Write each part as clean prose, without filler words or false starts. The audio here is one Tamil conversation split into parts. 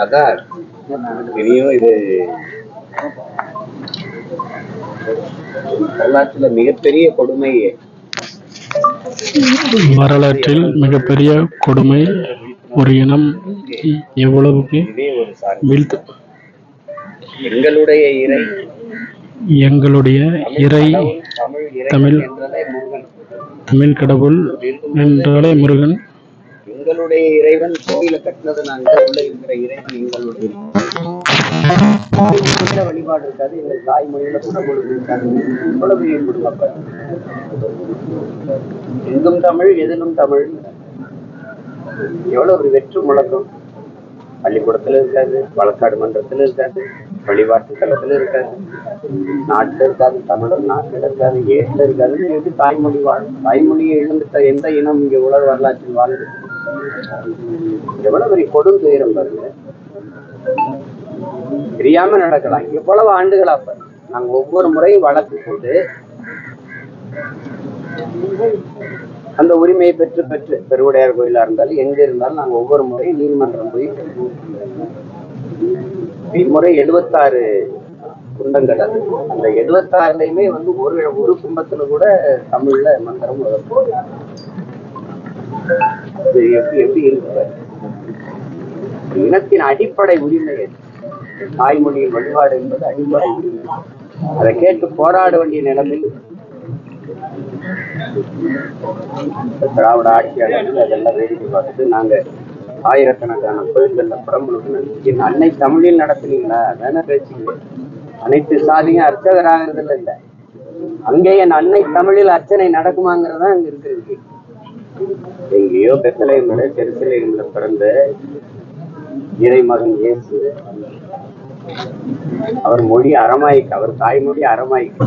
அதான் இனியும் இது வரலாற்றுல மிகப்பெரிய கொடுமை. வரலாற்றில் மிகப்பெரிய கொடுமை. ஒரு இனம் எவ்வளவுக்கு வீழ்த்து. எங்களுடைய இறை தமிழ் தமிழ் கடவுள் என்றாலே முருகன். எங்களுடைய இறைவன் கோயில கட்டினது நாங்க, உள்ள இருக்கிற இறைவன் எங்களுடைய வழிபாடு இருக்காது. எங்கள் தாய்மொழியில குடமொழி இருக்காது. இவ்வளவு ஏற்படுவாங்க. எங்கும் தமிழ் எதிலும் தமிழ். எவ்வளவு ஒரு வெற்று முழக்கம். பள்ளிக்கூடத்துல இருக்காது, வழக்காடு மன்றத்துல இருக்காது, வழிபாட்டு தளத்துல இருக்காது, நாட்டுல இருக்காது, தமிழர் நாட்டுல இருக்காது, ஏட்டுல இருக்காது. எப்படி தாய்மொழி வாழும்? தாய்மொழியை இழந்துட்ட எந்த இனம் இங்க உலக வரலாற்றில் வாழுது? எவ்வளவு பெரிய கொடுந்துயரம் பாருங்க. தெரியாம நடக்கலாம். எவ்வளவு ஆண்டுகளா நாங்க ஒவ்வொரு முறையும் வழக்கு போட்டு அந்த உரிமையை பெற்று பெருவுடையார் கோயிலா இருந்தாலும் எங்க இருந்தாலும் நாங்க ஒவ்வொரு முறையும் நீதிமன்றம் போய் முறை 76 குண்டங்கள். அது அந்த 76லயுமே ஒரு கும்பத்துல கூட தமிழ்ல மந்திரம் எப்படி இருக்கு? இனத்தின் அடிப்படை உரிமை தாய்மொழியின் வழிபாடு என்பது அடிப்படை உரிமை. அதை கேட்டு போராட வேண்டிய நிலைமையில் திராவிட ஆட்சியாளர்கள் அதெல்லாம் வேடிக்கை பார்த்துட்டு நாங்க ஆயிரக்கணக்கான கோயில்கள்ல புறம்புக்கு அன்னை தமிழில் நடத்துனீங்களா தானே பேச்சுங்க. அனைத்து சாதியும் அர்ச்சகராகிறது இல்லை. அங்கே என் அன்னை தமிழில் அர்ச்சனை நடக்குமாங்கிறதா அங்க இருக்கிறது. எங்கேயோ பெத்தலையங்கள பெருசிலையங்கள பிறந்த இறைமகன் இயேசு, அவர் மொழி அரமாய்க்கு, அவர் தாய்மொழி அரமாய்க்கு.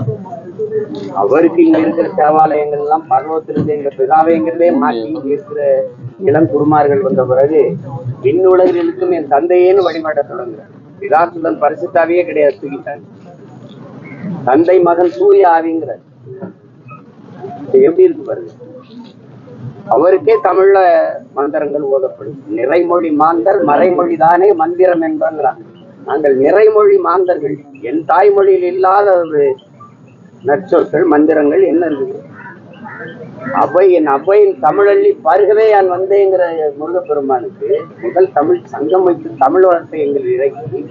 அவருக்கு இங்க இருக்கிற தேவாலயங்கள் எல்லாம் பர்வத்திலிருந்து எங்க பிதாவைங்கிறதே மாற்றி இங்க இருக்கிற இளம் குருமார்கள் வந்த பிறகு விண்ணுலகிலும் என் தந்தையேன்னு வழிபாட்ட தொடங்குறார். பிதாசுதன் பரிசுத்தாவே கிடையாது, தூக்கிட்டாங்க. தந்தை மகன் சூரிய ஆவிங்கிறார். எப்படி இருக்கு பாருங்க. அவருக்கே தமிழ்ல மந்திரங்கள் ஓதப்படும். நிறைமொழி மாந்தர் மறைமொழி தானே மந்திரம் என்பாங்கிறாங்க. நாங்கள் நிறைமொழி மாந்தர்கள். என் தாய்மொழியில் இல்லாத ஒரு நற்சொற்கள் மந்திரங்கள் என்ன இருக்குது? என் அவ்வையின் தமிழள்ளி பருகவே நான் வந்தேங்கிற முருகப்பெருமானுக்கு முதல் தமிழ் சங்கம் வைத்து தமிழ் வளர்த்தை எங்கள் இறக்கி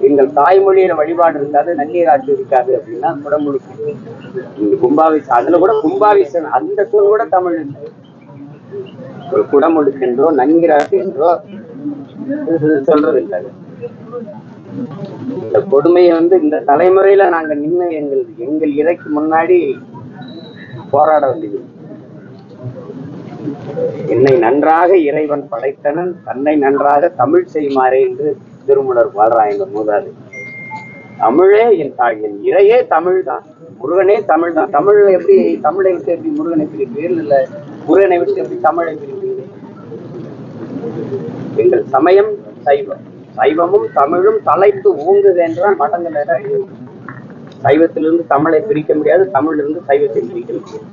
எங்கள் தாய்மொழியில வழிபாடு இருக்காது, நன்னீராட்சி இருக்காது அப்படின்னா குடமுழுக்கு கும்பாபிஷ அதுல கூட கும்பாபிஷன் அந்த சொல் கூட தமிழ் இல்லை. ஒரு குடமுழுக்கு என்றோ நன்னீராட்சி என்றோ சொல்றது இல்லை. இந்த கொடுமையை இந்த தலைமுறையில நாங்க நின்று எங்கள் இறைக்கு முன்னாடி போராட வேண்டியது. என்னை நன்றாக இறைவன் படைத்தனன், தன்னை நன்றாக தமிழ் செய்யுமாறே என்று திருமூலர் பாடுறான். எங்க மூதாது தமிழே என் தாய், என் இறையே தமிழ் தான், முருகனே தமிழ் தான். தமிழ் எப்படி தமிழை விட்டு எப்படி முருகனை பிரிப்பீர்கள்? இல்ல முருகனை விட்டு எப்படி தமிழை பிரிப்பீர்கள்? எங்கள் சமயம் சைவம், சைவமும் தமிழும் தலைத்து ஊங்குது என்றால் மடங்குல சைவத்திலிருந்து தமிழை பிரிக்க முடியாது, தமிழிலிருந்து சைவத்தை பிரிக்க முடியாது.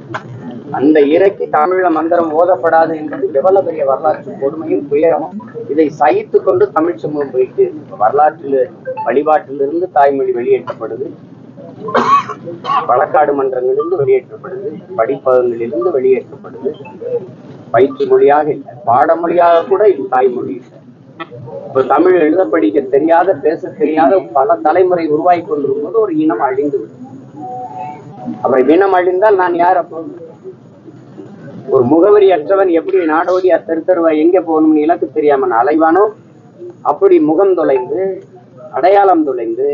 அந்த இறைக்கு தமிழ்ல மந்திரம் ஓதப்படாது என்பது எவ்வளவு பெரிய வரலாற்று கொடுமையும் துயரமும். இதை சகித்து கொண்டு தமிழ் சமூகம் போயிட்டு வரலாற்றில் வழிபாட்டிலிருந்து தாய்மொழி வெளியேற்றப்படுது, வழக்காடு மன்றங்களிலிருந்து வெளியேற்றப்படுது, படிப்பகங்களிலிருந்து வெளியேற்றப்படுது. பயிற்று மொழியாக இல்லை, பாடமொழியாக கூட இது தாய்மொழி இல்லை. இப்ப தமிழ் எழுத படிக்க தெரியாத, பேச தெரியாத பல தலைமுறை உருவாகி கொண்டிருக்கும் போது ஒரு இனம் அழிந்து விடும். அப்புறம் இனம் அழிந்தால் நான் யார்? அப்போ ஒரு முகவரி அற்றவன் எப்படி நாடோடி தெருத்தருவா எங்க போகணும்னு இலக்கு தெரியாம நான் அலைவானோ அப்படி முகம் தொலைந்து அடையாளம் தொலைந்து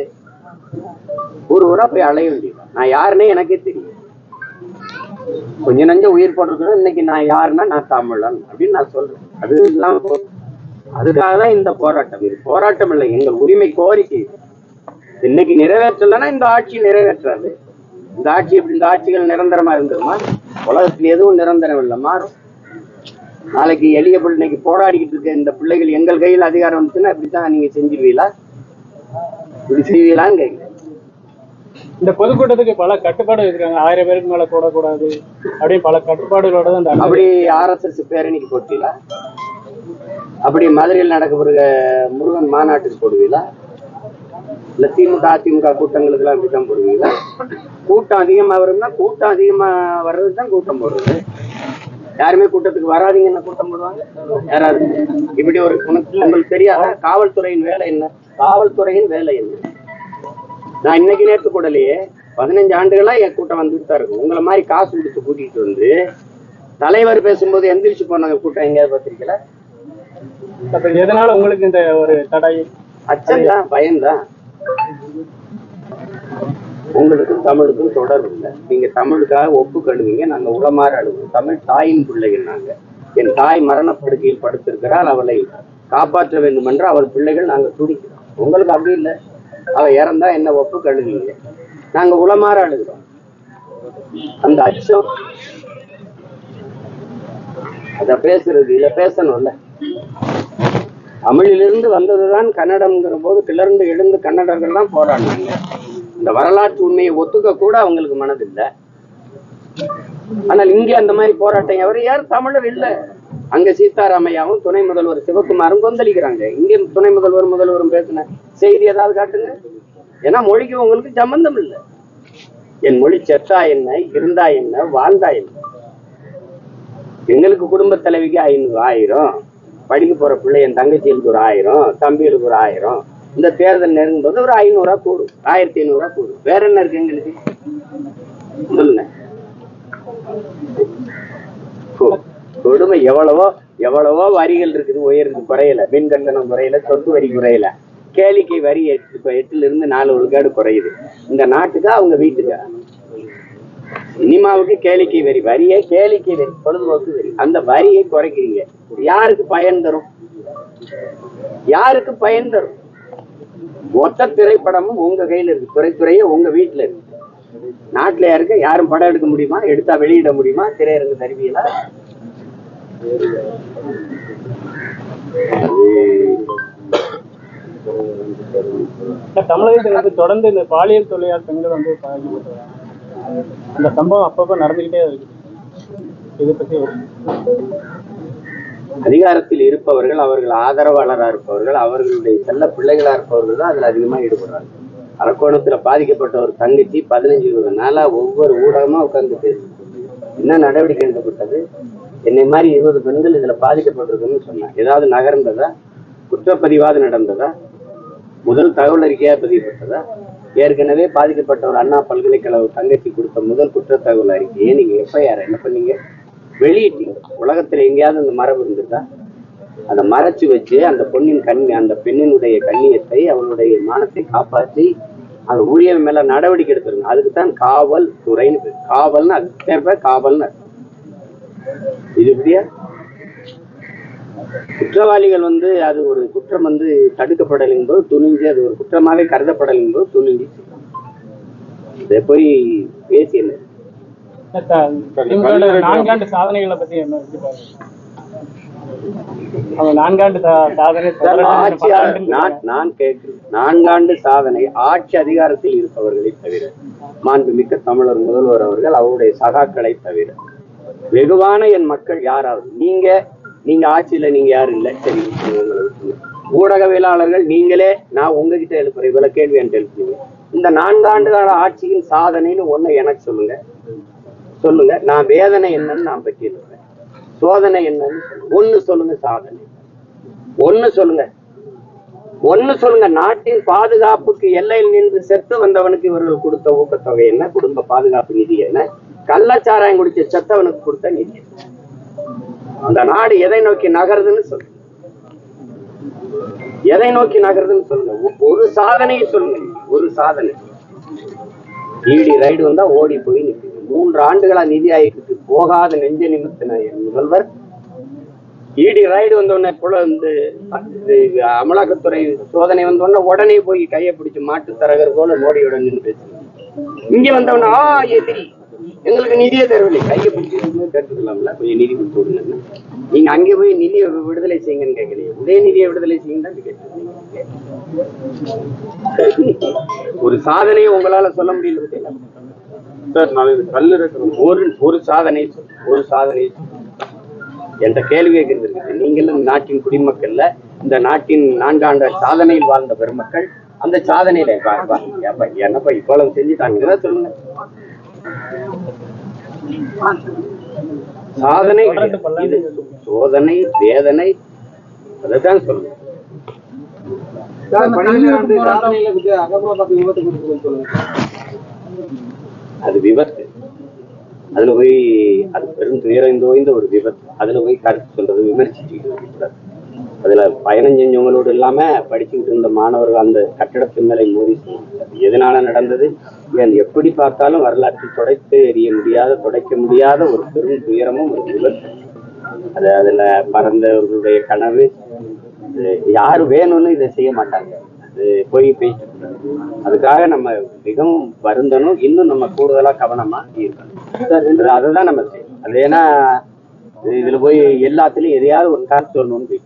ஒரு ஊரா போய் அலைய வேண்டியது. நான் யாருன்னே எனக்கே தெரியும். கொஞ்ச நஞ்ச உயிர் போட்டிருக்கணும். இன்னைக்கு நான் யாருன்னா நான் தமிழன் அப்படின்னு நான் சொல்றேன். அது இல்லாம அதுக்காக தான் இந்த போராட்டம். இது போராட்டம் இல்லை, எங்கள் உரிமை கோரிக்கை. இன்னைக்கு நிறைவேற்றலைன்னா இந்த ஆட்சி நிறைவேற்றாது. இந்த ஆட்சி எப்படி? இந்த ஆட்சிகள் நிரந்தரமா இருந்துருமா? உலகத்துல எதுவும் நிரந்தரம் இல்லை, மாறும். நாளைக்கு எளிய பிள்ளைக்கு போராடிக்கிட்டு இருக்க இந்த பிள்ளைகள் எங்கள் கையில் அதிகாரம் வந்துச்சுன்னா இப்படித்தான் நீங்க செஞ்சிருவீங்களா? இப்படி செய்வீங்களான்னு கேட்க. இந்த பொதுக்கூட்டத்துக்கு பல கட்டுப்பாடு இருக்கிறாங்க. 1000 பேருக்கு மேல கூடக்கூடாது அப்படின்னு பல கட்டுப்பாடுகளோட தான். அப்படி RSS பேரணிக்கு போட்டீங்களா? அப்படி மதுரையில் நடக்கப்படுற முருகன் மாநாட்டுக்கு போடுவீங்களா? இல்ல திமுக அதிமுக கூட்டங்களுக்கு எல்லாம் அப்படித்தான் போடுவீங்களா? கூட்டம் அதிகமா வரும்னா கூட்டம் அதிகமா வர்றதுதான் கூட்டம் போடுறது. யாருமே கூட்டத்துக்கு வராதீங்கன்னு கூட்டம் போடுவாங்க யாராவது? இப்படி ஒரு உங்களுக்கு தெரியாத காவல்துறையின் வேலை என்ன? காவல்துறையின் வேலை என்ன? நான் இன்னைக்கு நேற்று கூடலையே 15 ஆண்டுகளா என் கூட்டம் வந்துட்டு தான் இருக்கும். உங்களை மாதிரி காசு கொடுத்து கூட்டிட்டு வந்து தலைவர் பேசும்போது எந்திரிச்சு போனாங்க கூட்டம் எங்கேயாவது பார்த்திருக்கல? அப்ப எதனால உங்களுக்கு இந்த ஒரு தடை? அச்சம்தான், பயம்தான். உங்களுக்கும் தமிழுக்கும் தொடர்பு இல்லை. நீங்க தமிழுக்காக ஒப்புக்கணுவீங்க, நாங்க உளமாற அழுவோம். தமிழ் தாயின் பிள்ளைகள் நாங்க. என் தாய் மரணப்படுக்கையில் படுத்திருக்கிறாள், அவளை காப்பாற்ற வேண்டும் என்று அவள் பிள்ளைகள் நாங்க துடிக்கிறோம். உங்களுக்கு அப்படி இல்லை. அவ இறந்தா என்ன ஒப்புக்கணுவீங்க, நாங்க உளமாற அழுகிறோம். அந்த அச்சம் அத பேசுறது இத பேசணும்ல. தமிழிலிருந்து வந்ததுதான் கன்னடம்ங்கிற போது கிளர்ந்து எழுந்து கன்னடர்கள் தான் போராடினாங்க. இந்த வரலாற்று உண்மையை ஒத்துக்க கூட அவங்களுக்கு மனதில்லை. ஆனால் இங்கே அந்த மாதிரி போராட்டம் எவர் யார் தமிழர் இல்லை. அங்க சீதாராமையாவும் துணை முதல்வர் சிவகுமாரும் கொந்தளிக்கிறாங்க. இங்கே துணை முதல்வரும் பேசின செய்தி ஏதாவது காட்டுங்க. ஏன்னா மொழிக்கு உங்களுக்கு சம்பந்தம் இல்லை. என் மொழி செத்தா என்ன, இருந்தா என்ன, வாழ்ந்தா என்ன? எங்களுக்கு குடும்ப தலைவிக்கு 500,000, படிக்க போற பிள்ளை என் தங்கச்சிகளுக்கு ஒரு 1000, தம்பிகளுக்கு ஒரு 1000. இந்த தேர்தல் நெருங்கும் போது ஒரு 500 கூடும், 1500 கூடும். வேற என்ன இருக்கு எங்களுக்கு? சொல்லுங்க. கொடுமை எவ்வளவோ வரிகள் இருக்குது, உயர்ந்து குறையல. மின் கட்டணம் குறையல, சொத்து வரி குறையல, கேளிக்கை வரி 8% 4 விழுக்காடு குறையுது. இந்த நாட்டுக்கா அவங்க வீட்டுக்கா? சினிமாவுக்கு கேளிக்கை வரியை கேளிக்கை வரி, பொழுதுபோக்கு வரி, அந்த வரியை குறைக்கிறீங்க. யாருக்கு பயன் தரும்? யாருக்கு பயன் தரும்? மொத்த திரைப்படமும் உங்க கையில இருக்கு, துறையே உங்க வீட்டுல இருக்கு. நாட்டுல யாருக்கு யாரும் படம் எடுக்க முடியுமா? எடுத்தா வெளியிட முடியுமா? திரையரங்கு தருவீங்களா? தமிழகத்தில் வந்து தொடர்ந்து இந்த பாலியல் தொழிலாளர் பெண்கள் வந்து அந்த சம்பவம் அப்பப்போ நடந்துகிட்டே இருக்கு. இதை பத்தி அதிகாரத்தில் இருப்பவர்கள், அவர்கள் ஆதரவாளராக இருப்பவர்கள், அவர்களுடைய செல்ல பிள்ளைகளா இருப்பவர்கள் தான் அதுல அதிகமா ஈடுபடுறாங்க. அரக்கோணத்துல பாதிக்கப்பட்ட ஒரு தங்கச்சி 15-20 நாளா ஒவ்வொரு ஊடகமா உட்கார்ந்து பேசு. என்ன நடவடிக்கை எடுக்கப்பட்டது? என்னை மாதிரி 20 பெண்கள் இதுல பாதிக்கப்பட்டிருக்குன்னு சொன்னாங்க. ஏதாவது நகர்ந்ததா? குற்றப்பதிவாது நடந்ததா? முதல் தகவல் அறிக்கையா பதியப்பட்டதா? ஏற்கனவே பாதிக்கப்பட்ட ஒரு அண்ணா பல்கலைக்கழக தங்கச்சி கொடுத்த முதல் குற்ற தகவல் அறிக்கையை நீங்க எஃப்ஐஆர் என்ன பண்ணீங்க? வெளியிட்டீங்க. உலகத்துல எங்கேயாவது அந்த மரபு இருந்ததா? அதை மறைச்சு வச்சு அந்த அந்த பெண்ணினுடைய கண்ணியத்தை, அவளுடைய மானத்தை காப்பாற்றி அந்த ஊழியர் மேல நடவடிக்கை எடுத்துருங்க. அதுக்குத்தான் காவல் துறைன்னு பேர். காவல்னு அது காவல்னு இது இப்படியா? குற்றவாளிகள் அது ஒரு குற்றம் தடுக்கப்படல் என்பது துணிஞ்சு, அது ஒரு குற்றமாவே கருதப்படல் என்பது துணிஞ்சு இதை போய் பேசியல. 4 ஆண்டு சாதனைகளை பத்தி என்ன? 4 ஆண்டு சாதனை நான் கேட்கிறேன். 4 ஆண்டு சாதனை ஆட்சி அதிகாரத்தில் இருப்பவர்களை தவிர, மாண்புமிக்க தமிழர் முதல்வர் அவர்கள் அவருடைய சகாக்களை தவிர வெகுவான என் மக்கள் யாராவது? நீங்க ஆட்சியில நீங்க யாரும் இல்லை, சரி. ஊடகவியலாளர்கள் நீங்களே, நான் உங்ககிட்ட எழுப்புறேன், இவ்வளவு கேள்வி என்கிட்ட எழுப்புறீங்க. இந்த 4 ஆண்டு கால ஆட்சியின் சாதனைன்னு ஒண்ணு எனக்கு சொல்லுங்க. நான் வேதனை என்னன்னு நான் பற்றி இருக்கிறேன், சோதனை என்னன்னு ஒண்ணு சொல்லுங்க. சாதனை ஒண்ணு சொல்லுங்க. நாட்டின் பாதுகாப்புக்கு எல்லையில் நின்று செத்து வந்தவனுக்கு இவர்கள் கொடுத்த ஊக்கத்தொகை என்ன? குடும்ப பாதுகாப்பு நிதி என்ன? கள்ளச்சாராயம் குடிச்ச செத்தவனுக்கு கொடுத்த நிதி என்ன? அந்த நாடு எதை நோக்கி நகருதுன்னு சொல்லுங்க. எதை நோக்கி நகருதுன்னு சொல்லுங்க. ஒரு சாதனையை சொல்லுங்க. ஒரு சாதனை. ஈடி ரைடு வந்தா ஓடி போய் நிற்குது. 3 ஆண்டுகளா நிதி ஆயோகத்துக்கு போகாத நெஞ்ச நிமித்தின முதல்வர் ஈடி ரைடு வந்தோடனே அமலாக்கத்துறை சோதனை வந்தோடனே உடனே போய் கையை பிடிச்சு மாட்டு தரகர் போல மோடியுடன் நின்று பேசுறேன். இங்க வந்தவனா எதிரி, எங்களுக்கு நிதியே தரவில்லை, கையை பிடிச்சி கேட்டுக்கலாம்ல, கொஞ்சம் நிதி கொடுத்து விடுங்க. நீங்க அங்கே போய் நிதியை விடுதலை செய்யுங்கன்னு கேட்கலையே, உதயநிதியை விடுதலை செய்யுங்கன்னு கேட்டீங்க. ஒரு சாதனையை உங்களால சொல்ல முடியல சார். நான் கல் இருக்கிற ஒரு சாதனை என்ற கேள்வி கேட்கிறது இருக்குது. நீங்களும் நாட்டின் குடிமக்கள்ல இந்த நாட்டின் 4 ஆண்டு சாதனையில் வாழ்ந்த பெருமக்கள், அந்த சாதனையில என்னப்பா இவ்வளவு செஞ்சுட்டாங்க சொல்லுங்க. சாதனை இது சோதனை வேதனை அதான் சொல்லுங்க. அது விபத்து. அதுல போய் அது பெரும் துயரந்தோய்ந்த ஒரு விபத்து. அதுல போய் கருத்து சொல்றது விமர்சிச்சுக்கிட்டு அதுல பயணம் செஞ்சவங்களோடு இல்லாம படிச்சுக்கிட்டு இருந்த மாணவர்கள் அந்த கட்டடத்தின் மேலே மோதி எதனால நடந்தது, எப்படி பார்த்தாலும் வரலாற்றில் துடைக்க முடியாத ஒரு பெரும் துயரமும் ஒரு விபத்து. அதுல பறந்தவர்களுடைய கனவு. யாரு வேணும்னு இதை செய்ய மாட்டாங்க, அது போய் பேசிட்டு. அதுக்காக நம்ம மிகவும் வருந்தணும், இன்னும் நம்ம கூடுதலா கவனமா இருக்கணும். அதுதான் நம்ம செய்யணும். அது ஏன்னா இதுல போய் எல்லாத்துலயும் எதையாவது ஒரு காசு சொல்லணும்னு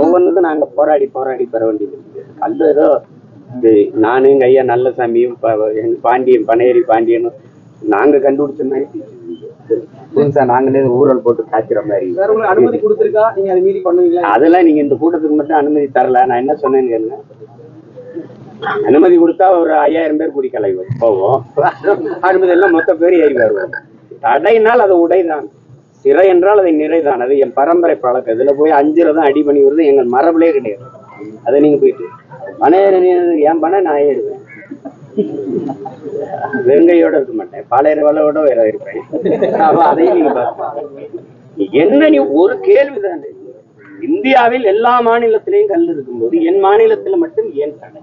ஒவ்வொன்றுக்கும் நாங்க போராடி பெற வேண்டியது. கல்லு ஏதோ நானும் எங்க ஐயா நல்ல சாமியும் பாண்டியன் பனையேறி பாண்டியனும் நாங்க கண்டுபிடிச்ச மாதிரி புதுசா நாங்களே ஊழல் போட்டு காய்ச்சிற மாதிரி அனுமதி கொடுத்திருக்கா? நீங்க அதை மீறி பண்ணுவீங்களா? அதெல்லாம் நீங்க இந்த கூட்டத்துக்கு மட்டும் அனுமதி தரல. நான் என்ன சொன்னேன்னு அனுமதி கொடுத்தா ஒரு 5000 பேர் கூடி கலைவோம் போவோம். அனுமதி எல்லாம் மொத்த பேர் ஏறி வருவோம். தடைனால் அது உடைதான், சிறை என்றால் அதை நிறைதான். அது என் பரம்பரை பழக்கம். இதுல போய் 5 அடி பண்ணி வருது எங்கள் மரபுலே கிடையாது. அதை நீங்க போயிட்டு என் பண நான் ஏறுவேன், வெங்கையோட இருக்க மாட்டேன், பாளையரோட வேற இருப்பேன். அதையும் நீங்க பாருங்க. என்ன நீ ஒரு கேள்விதானே, இந்தியாவில் எல்லா மாநிலத்திலையும் கல் இருக்கும்போது என் மாநிலத்துல மட்டும் ஏன் தடை?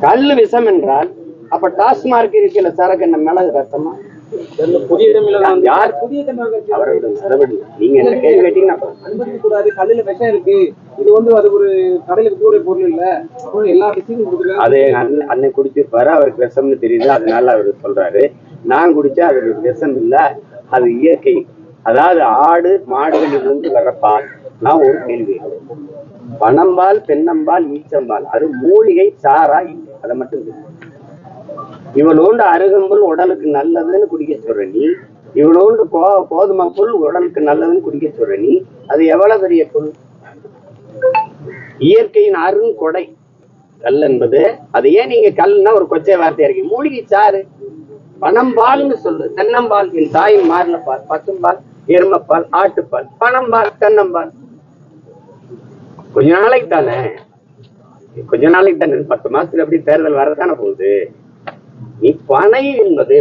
கல் விஷம் என்றால் அப்ப டாஸ்மார்க் இருக்கிற சரக்கு என்ன மிளகு ரத்தமா? புதிய நீங்க என்ன கேள்வி கேட்டீங்கன்னா அனுமதிக்கூடாது, கல்லுல விஷம் இருக்கு, இது அது ஒரு கடையில விற்கக்கூடிய பொருள் இல்ல, எல்லா விஷயமும் அது அன்னை குடிச்சிருப்பாரு, அவருக்கு விஷம்னு தெரியுது, அதனால அவரு சொல்றாரு. நான் குடிச்சா அது விஷம் இல்ல, அது இயற்கை. அதாவது ஆடு மாடுகளில் இருந்து வர்ற பால். நான் ஒரு கேள்வி, பனம்பால் தென்னம்பால் ஈச்சம்பால் அது மூலிகை சாரா இல்லை, அதை மட்டும் இவளோண்டு அருகம்புல் உடலுக்கு நல்லதுன்னு குடிக்க சொல்ற நீ, இவளோண்டு கோதுமை புல் உடலுக்கு நல்லதுன்னு குடிக்க சொல்ற நீ, அது எவ்வளவு பெரிய புல்? இயற்கையின் அருங்கொடை கல் என்பது. அது ஏன் நீங்க கல்னா ஒரு கொச்சை வார்த்தையா இருக்கு? மூலிகை சாறு. பனம்பால்னு சொல்லு, தென்னம்பால் என் தாயின் மாறல பால், பசும்பால் எருமப்பால் ஆட்டுப்பால், பனம்பால் தென்னம்பால். கொஞ்ச நாளைக்கு தானே 10 மாசத்துல எப்படி தேர்தல் வரதானே போகுது. நீ பனை என்பது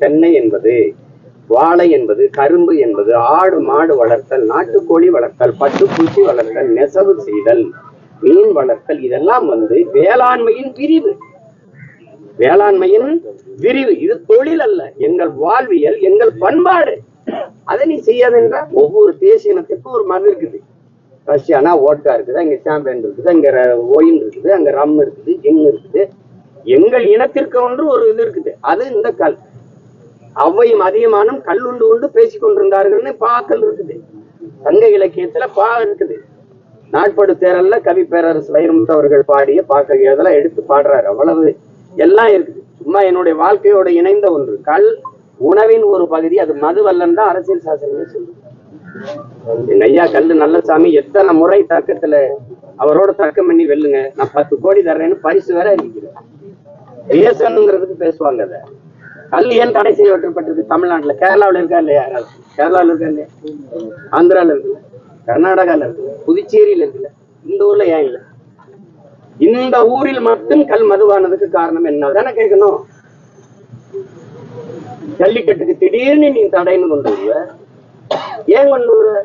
தென்னை என்பது வாழை என்பது கரும்பு என்பது ஆடு மாடு வளர்த்தல், நாட்டுக்கோழி வளர்த்தல், பட்டுப்பூச்சி வளர்த்தல், நெசவு செய்தல், மீன் வளர்த்தல், இதெல்லாம் வேளாண்மையின் விரிவு. இது தொழில் அல்ல, எங்கள் வாழ்வியல், எங்கள் பண்பாடு. அதை நீ செய்யாதுன்ற ஒவ்வொரு தேசிய இனத்துக்கும் ஒரு மண் இருக்குது. ரஷ்யானா ஓட்கா இருக்குது, அங்க சாம்பியன் இருக்குது, அங்க ஒயின் இருக்குது, அங்க ரம் இருக்குது, ஜின் இருக்குது. எங்கள் இனத்திற்கு ஒன்று ஒரு இது இருக்குது, அது இந்த கல். அவ்வையும் அதிகமானும் கல்லுண்டு கொண்டு பேசிக் கொண்டிருந்தார்கள்னு பாக்கல் இருக்குது. சங்க இலக்கியத்துல இருக்குது. நாட்படு தேரல்ல கவி பேரரசு வைரமுத்து அவர்கள் பாடிய பாக்க இதெல்லாம் எடுத்து பாடுறாரு. அவ்வளவு எல்லாம் இருக்குது. சும்மா என்னுடைய வாழ்க்கையோட இணைந்த ஒன்று. கல் உணவின் ஒரு பகுதி, அது மதுவல்லன் தான் அரசியல் சாசனமே சொல்லுது. எங்க ஐயா கல்லு நல்லசாமி எத்தனை முறை தர்க்கத்துல அவரோட தர்க்கம் பண்ணி வெல்லுங்க, நான் 10 கோடி தர்றேன்னு பரிசு வேற இருக்கிறேன். பேசணுங்கிறதுக்கு பேசுவாங்க. அதை கல் ஏன் தடை செய்யப்பட்டிருக்கு தமிழ்நாட்டுல? கேரளாவில் இருக்கா இல்லையா? கேரளாவில் இருக்கா இல்லையா? ஆந்திரால இருக்குல்ல, கர்நாடகால இருக்குல்ல, புதுச்சேரியில இருக்குல்ல, இந்த ஊர்ல ஏன் இல்லை? இந்த ஊரில் மட்டும் கல் மதுவானதுக்கு காரணம் என்ன தானே கேட்கணும். ஜல்லிக்கட்டுக்கு திடீர்னு நீ தடைன்னு கொண்டு வருவ, ஏன் கொண்டு வருவ?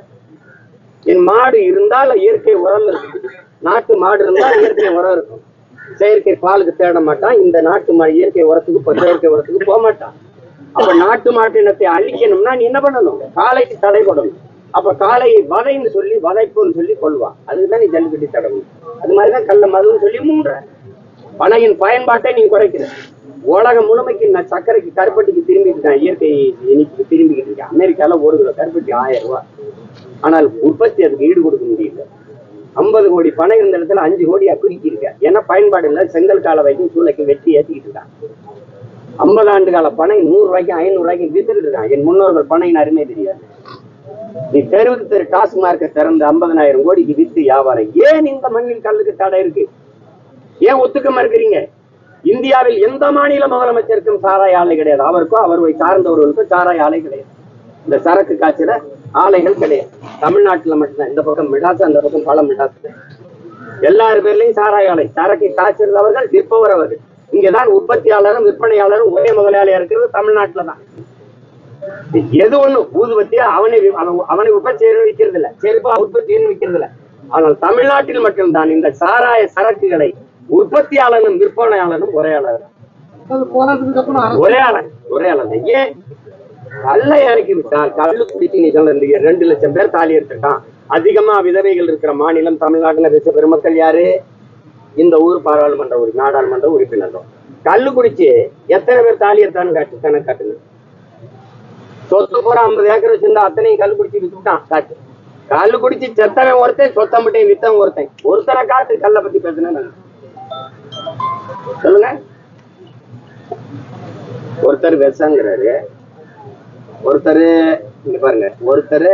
என் மாடு இருந்தால் இயற்கை உரம் இருக்கு, நாட்டு மாடு இருந்தால் இயற்கை உரம் இருக்கும். செயற்கை பாலுக்கு தேட மாட்டான், இந்த நாட்டு மாடு இயற்கை உரத்துக்கு செயற்கை உரத்துக்கு போக மாட்டான். அப்ப நாட்டு மாட்டு இனத்தை அழிக்கணும்னா நீ என்ன பண்ணணும்? காளைக்கு தடை போடணும். அப்ப காளையை வதைன்னு சொல்லி வதைப்புன்னு சொல்லி கொள்வான். அதுக்குதான் நீ ஜல்லிக்கட்டி தடவும். அது மாதிரிதான் கல்ல மதுன்னு சொல்லி மூன்ற பனையின் பயன்பாட்டை நீ குறைக்கிற. உலகம் முழுமைக்கு நான் சர்க்கரைக்கு கருப்பட்டிக்கு திரும்பிட்டு இருக்கேன், இயற்கை இனிப்புக்கு திரும்பிக்கிட்டு இருக்கேன். அமெரிக்கால 1 கிலோ கருப்பட்டி 1000 ரூபாய். ஆனால் உற்பத்தி அதுக்கு ஈடு கொடுக்க முடியல. 50 கோடி பணம் இருந்த இடத்துல 5 கோடியா குறுக்கி இருக்க. ஏன்னா பயன்பாடு இல்லை, செங்கல் கால வைக்கும் சூளைக்கு வெட்டி ஏற்றிக்கிட்டு இருக்கான். 50 ஆண்டு கால பனை 100 ரூபாய்க்கும் 500 ரூபாய்க்கும் வித்துக்கிட்டு இருக்கான். என் முன்னோர்கள் பனையின் அருமை தெரியாது. நீ தெருவுக்கு தெரு டாஸ்மார்க்கை திறந்து 50,000 கோடிக்கு வித்து வியாபாரம். ஏன் இந்த மண்ணில் கல்லுக்கு தடை இருக்கு? ஏன் ஒத்துக்க மறுக்கிறீங்க? இந்தியாவில் எந்த மாநில முதலமைச்சருக்கும் சாராய ஆலை கிடையாது. அவருக்கும் அவரை சார்ந்தவர்களுக்கும் சாராய ஆலை கிடையாது. இந்த சரக்கு காய்ச்சல ஆலைகள் கிடையாது. தமிழ்நாட்டுல மட்டும்தான். இந்த பக்கம் மிடாசு, அந்த பக்கம் பல மிடாசு. எல்லாரு பேர்லயும் சாராய ஆலை. சரக்கு காய்ச்சறவர்கள், விற்பவர் அவர்கள். இங்கதான் உற்பத்தியாளரும் விற்பனையாளரும் ஒரே முதலாளியா இருக்கிறது தமிழ்நாட்டுல தான். எது ஒண்ணு ஊதுபத்தியா அவனை உற்பத்தி விற்கிறது இல்ல, செருப்பா உற்பத்தின்னு விற்கிறது இல்ல. ஆனால் தமிழ்நாட்டில் மட்டும்தான் இந்த சாராய சரக்குகளை உற்பத்தியாளரும் விற்பனையாளரும் ஒரே ஆளர். ஏன் கல்லை இறக்கி விட்டால் கல்லு குடிச்சு நீ சொல்ல 2 லட்சம் பேர் தாலி எடுத்துட்டான். அதிகமா விதவைகள் இருக்கிற மாநிலம் தமிழ்நாட்டுல பேச பெருமக்கள் யாரு? இந்த ஊர் பாராளுமன்ற நாடாளுமன்ற உறுப்பினர்கள். கல்லு குடிச்சு எத்தனை பேர் தாலி எடுத்தான்னு காட்டுங்க. சொத்து பூரா 50 ஏக்கர் வச்சிருந்தா அத்தனையும் கல்லு குடிச்சு வித்துட்டான் காட்டு. கல்லு குடிச்சு செத்தவன் ஒருத்தன், சொத்தம்பட்டையும் வித்தவன் ஒருத்தன். ஒருத்தனை காட்டு கல்லை பத்தி பேசுன சொல்லுங்க. ஒருத்தர் விஷங்கிறாரு, ஒருத்தர் இங்க பாருங்க, ஒருத்தர்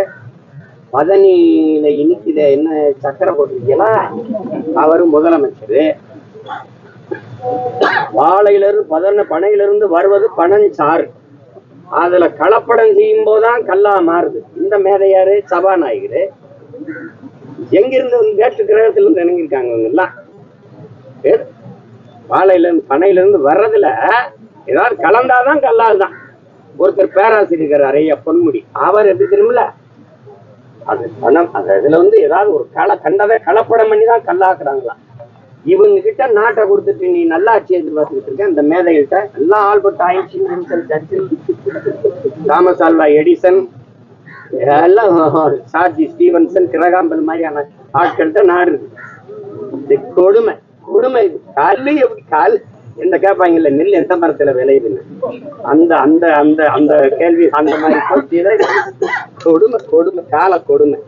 பதனியில இனிக்குத என்ன சக்கரை போட்டிருக்கீங்களா, அவரு முதலமைச்சர். வாழையிலிருந்து பனையிலிருந்து வருவது பனஞ்சாறு. அதுல கலப்படம் செய்யும் போதுதான் கல்லா மாறுது. இந்த மேதையாரு சபாநாயகரு. எங்கிருந்து வேற்று கிரகத்துல இருந்து இறங்கியிருக்காங்க அவங்க எல்லாம். வாழையிலிருந்து பனையிலிருந்து வர்றதுல ஏதாவது கலந்தாதான் கல்லாதுதான். ஒருத்தர் பேராசிரியர் அறைய பொன்முடி, அவர் எப்படி தெரியுமில்ல, அது பணம். அதுல ஏதாவது ஒரு கண்டதை கலப்படம் பண்ணிதான் கல்லாக்குறாங்களா. இவங்க கிட்ட நாட்டை கொடுத்துட்டு நீ நல்லா ஆட்சி எதிர்பார்த்துக்கிட்டு இருக்க. இந்த மேதைகள்கிட்ட எல்லாம் ஆல்பர்ட் ஐன்ஸ்டீன், சர்ச்சில், தாமஸ் ஆல்வா எடிசன், எல்லாம் சார்ஜி ஸ்டீவன்சன், கிரகாம்பல் மாதிரியான ஆட்கள்கிட்ட நாடு இருக்கு. கொடுமை கொடுமை. கல்லு எப்படி கால் என்ன கேட்பாங்கல்ல, நெல் எந்த மரத்துல விளையுதுன்னு, அந்த அந்த அந்த அந்த கேள்வி அந்த மாதிரி கொடுமை கொடுமை கால கொடுமை.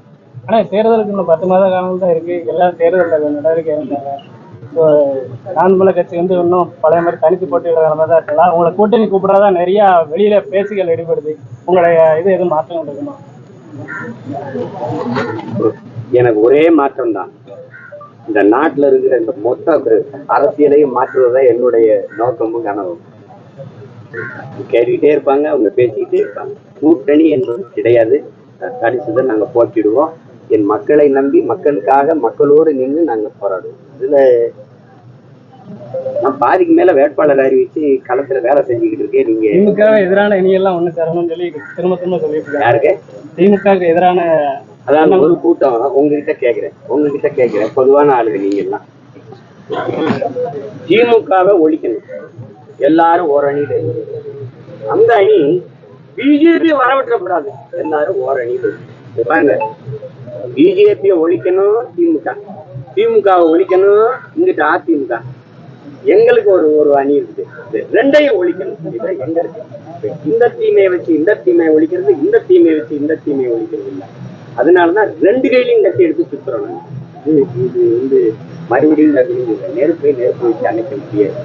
ஆனா தேர்தலுக்கு இன்னும் 10 மாத காலம் தான் இருக்கு. எல்லாம் தேர்தல் நடவடிக்கை இருந்தாங்க. நான்மலை கட்சி இன்னும் பழைய மாதிரி தனித்து போட்டியிட தான் இருக்கலாம். உங்களை கூட்டணி கூப்பிடுறதா நிறைய வெளியில பேச்சுகள் ஈடுபடுது. உங்களுடைய இது எதுவும் மாற்றம் இருக்குமா? எனக்கு ஒரே மாற்றம் தான். இந்த நாட்டுல இருக்கிற இந்த மொத்த அரசியலையும் மாற்றுவதா என்னுடைய நோக்கமும் கனவும். கேட்டுக்கிட்டே இருப்பாங்க, அவங்க பேசிக்கிட்டே இருப்பாங்க. கூட்டணி என்பது கிடையாது. கடைசிதான் நாங்க போட்டிடுவோம். என் மக்களை நம்பி மக்களுக்காக மக்களோடு நின்று நாங்க போராடுவோம். இதுல நான் பாதிக்கு மேல வேட்பாளர் அறிவிச்சு களத்துல வேலை செஞ்சுக்கிட்டு இருக்கேன். நீங்க திமுக எதிரான இனியெல்லாம் ஒண்ணு தரணும்னு சொல்லி திரும்ப சொல்லிட்டு யாருக்கு திமுக எதிரான அதாவது ஒரு கூட்டம் உங்ககிட்ட கேட்கிறேன் பொதுவான ஆளுங்க நீங்க எல்லாம் திமுகவை ஒழிக்கணும். எல்லாரும் ஒரு அணியில, அந்த அணி பிஜேபி வரவிட்டக்கூடாது. எல்லாரும் ஒரு அணியில பாருங்க. பிஜேபியை ஒழிக்கணும் திமுகவை ஒழிக்கணும், இங்கிட்ட அதிமுக. எங்களுக்கு ஒரு அணி இருக்குது, ரெண்டையும் ஒழிக்கணும். எங்க இருக்கு? இந்த தீமையை வச்சு இந்த தீமையை ஒழிக்கிறது, இந்த தீமையை வச்சு இந்த தீமையை ஒழிக்கிறது இல்லை. அதனாலதான் 2 கையிலையும் கட்டி எடுத்து சுத்துறோம். இது மறுபடியும் நெருப்பை வச்சு அணைக்க முடியாது.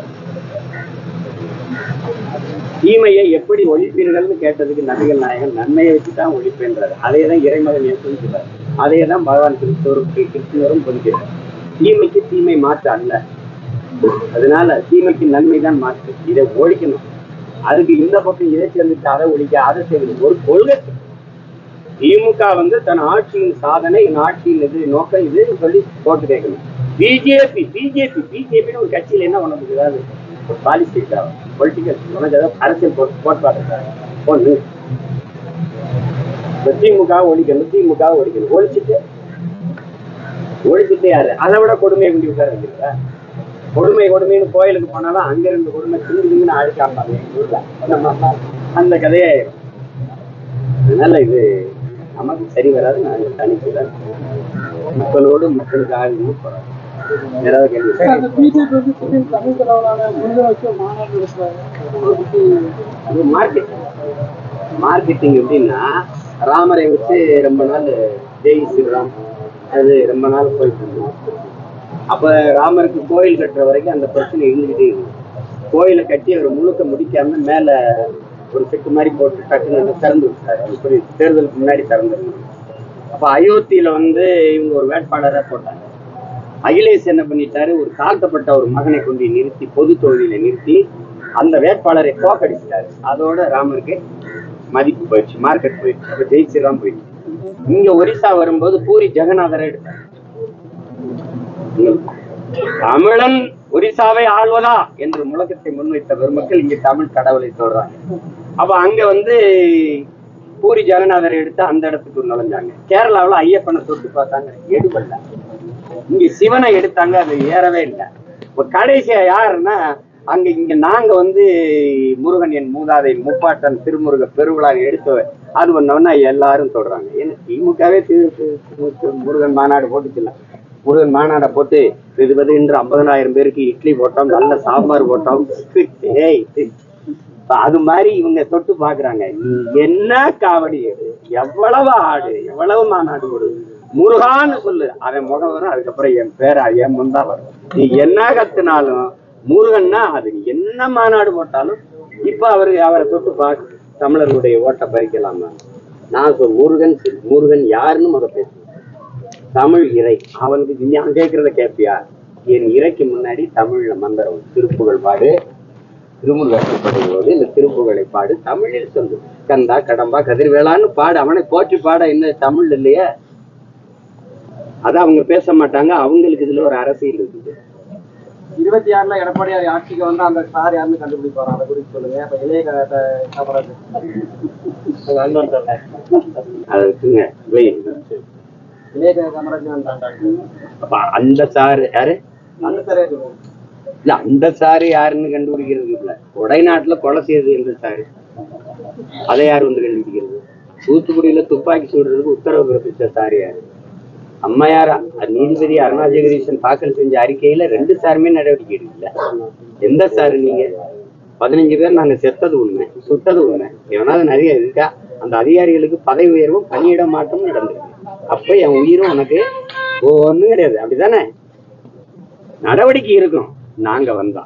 தீமையை எப்படி ஒழிப்பீர்கள்னு கேட்டதுக்கு நபிகள் நாயகன் நன்மையை வச்சுதான் ஒழிப்பேன்றாரு. அதையதான் இறைமகன் சொல்லிக்கிறார். அதையதான் பகவான் கிருஷ்ணரும் சொல்கிறார். தீமைக்கு தீமை மாற்று அல்ல. அதனால தீமைக்கு நன்மை தான் மாற்று. இதை ஒழிக்கணும். அதுக்கு இந்த பக்கம் இதை சேர்ந்துட்டு அதை ஒழிக்க அதை செய்வது ஒரு கொள்கை. திமுக தன் ஆட்சியின் சாதனை, ஆட்சியின் இது நோக்கம் இதுன்னு சொல்லி போட்டு கேட்கணும். பிஜேபின்னு ஒரு கட்சியில என்ன பண்ண முடியாது? ஒரு பாலிசி பொலிட்டிக்கல் உனக்கு ஏதாவது அரசியல் கோட்பாடு ஒண்ணு. திமுக ஒழிக்கணும். ஒழிச்சுட்டு யாரு அதை விட கொடுமையை கொண்டு விட்டாரு. கொடுமைன்னு கோயிலுக்கு போனாலும் அங்க இருந்து கொடுமை திங்குன்னு அழிக்காம அந்த கதையாயிரும். அதனால இது நமக்கு சரி வராது. நாங்கள் தனித்துதான் மக்களோடு மக்களுக்காக போறோம். மார்க்கெட்டிங் எப்படின்னா, ராமரை வச்சு ரொம்ப நாள் ஜெய் ஸ்ரீராம், அது ரொம்ப நாள் போயிட்டு இருந்தோம். அப்ப ராமருக்கு கோயில் கட்டுற வரைக்கும் அந்த பிரச்சனை இருந்துகிட்டே இருக்கு. கோயிலை கட்டி அவர் முழுக்க முடிக்காம மேல ஒரு செட்டு மாதிரி போட்டு டக்குன்னு திறந்து விட்டாரு. இப்படி தேர்தலுக்கு முன்னாடி திறந்துருந்தாங்க. அப்ப அயோத்தியில இவங்க ஒரு வேட்பாளரை போட்டாங்க. அகிலேஷ் என்ன பண்ணிட்டாரு, ஒரு தாழ்த்தப்பட்ட ஒரு மகனை கொண்டு நிறுத்தி பொது தொகுதியில நிறுத்தி அந்த வேட்பாளரை தோக்கடிச்சிட்டாரு. அதோட ராமருக்கு மதிப்பு போயிடுச்சு, மார்க்கெட் போயிடுச்சு. அப்ப ஜெயிச்சுதான் போயிடுச்சு. இங்க ஒரிசா வரும்போது பூரி ஜெகநாதரை எடுத்தார். தமிழன் ஒரிசாவை ஆள்வதா என்று முழக்கத்தை முன்வைத்த பெருமக்கள் இங்க தமிழ் கடவுளை சொல்றாங்க. அப்ப அங்க பூரி ஜெகநாதரை எடுத்து அந்த இடத்துக்கு நுழைஞ்சாங்க. கேரளாவில் ஐயப்பனை தொட்டு பார்த்தாங்க, எடுபடல. இங்க சிவனை எடுத்தாங்க, அது ஏறவே இல்லை. இப்ப கடைசியா யாருன்னா இங்க நாங்க முருகன் என் மூதாதை முப்பாட்டன் திருமுருக பெருவிழா எடுத்து அது பண்ணோம்னா எல்லாரும் சொல்றாங்க. ஏன்னா திமுகவே முருகன் மாநாடு போட்டுச்சுல, முருகன் மாநாடை போட்டு என்று 50,000 பேருக்கு இட்லி போட்டோம், நல்ல சாம்பார் போட்டோம். அது மாதிரி இவங்க தொட்டு பாக்குறாங்க. என்ன காவடி எடு, எவ்வளவு ஆடு, எவ்வளவு மாநாடு கொடு, முருகான்னு சொல்லு, அவன் முகம் வரும். அதுக்கப்புறம் என் பேர என் முந்தா வரும். நீ என்ன கத்துனாலும் முருகன்னா அது நீ என்ன மாநாடு போட்டாலும் இப்ப அவரை தொட்டு பார்க்க தமிழர்களுடைய ஓட்டை பறிக்கலாமா? நான் முருகன் முருகன் யாருன்னு முத பேசுவேன். தமிழ் இறை அவனுக்கு நான் கேட்கறத கேட்பியா? என் இறைக்கு முன்னாடி தமிழ்ல மந்திரம் திருப்புகழ் பாடு, திருமுருகப்படும்போது இந்த திருப்புகழை பாடு, தமிழில் சொல்லு. கந்தா கடம்பா கதிர்வேளான்னு பாடு, அவனை போற்றி பாட. என்ன தமிழ் இல்லையா? அதான் அவங்க பேச மாட்டாங்க. அவங்களுக்கு இதுல ஒரு அரசியல் இருக்குது. 26ல எடப்பாடியார் ஆட்சிக்கு அந்த சார் யாருன்னு கண்டுபிடிப்பாரு, அதை குறித்து சொல்லுங்க. அப்ப இளைய அந்த சாரு யாரு? அந்த சாரு யாருன்னு கண்டுபிடிக்கிறது இல்ல. கொடைநாட்டுல கொலை செய்யறது எந்த சாரு, அதை யாரு கண்டுபிடிக்கிறது? தூத்துக்குடியில துப்பாக்கி சூடுறதுக்கு உத்தரவு பிறப்பிச்ச சாரு யாரு? அம்மையார் நீதிபதி அருணா ஜெகதீசன் தாக்கல் செஞ்ச அறிக்கையில 2 சாருமே நடவடிக்கை எடுக்கல. எந்த சாரு நீங்க? 15 பேர் நாங்க செத்தது உண்மை, சுட்டது உண்மை. எவனாவது நிறைய இருக்கா? அந்த அதிகாரிகளுக்கு பதவி உயர்வும் பணியிட மாற்றமும் நடந்திருக்கு. அப்ப என் உயிரும் உனக்கு ஒண்ணும் கிடையாது. அப்படித்தானே? நடவடிக்கை இருக்கும். நாங்க வந்தா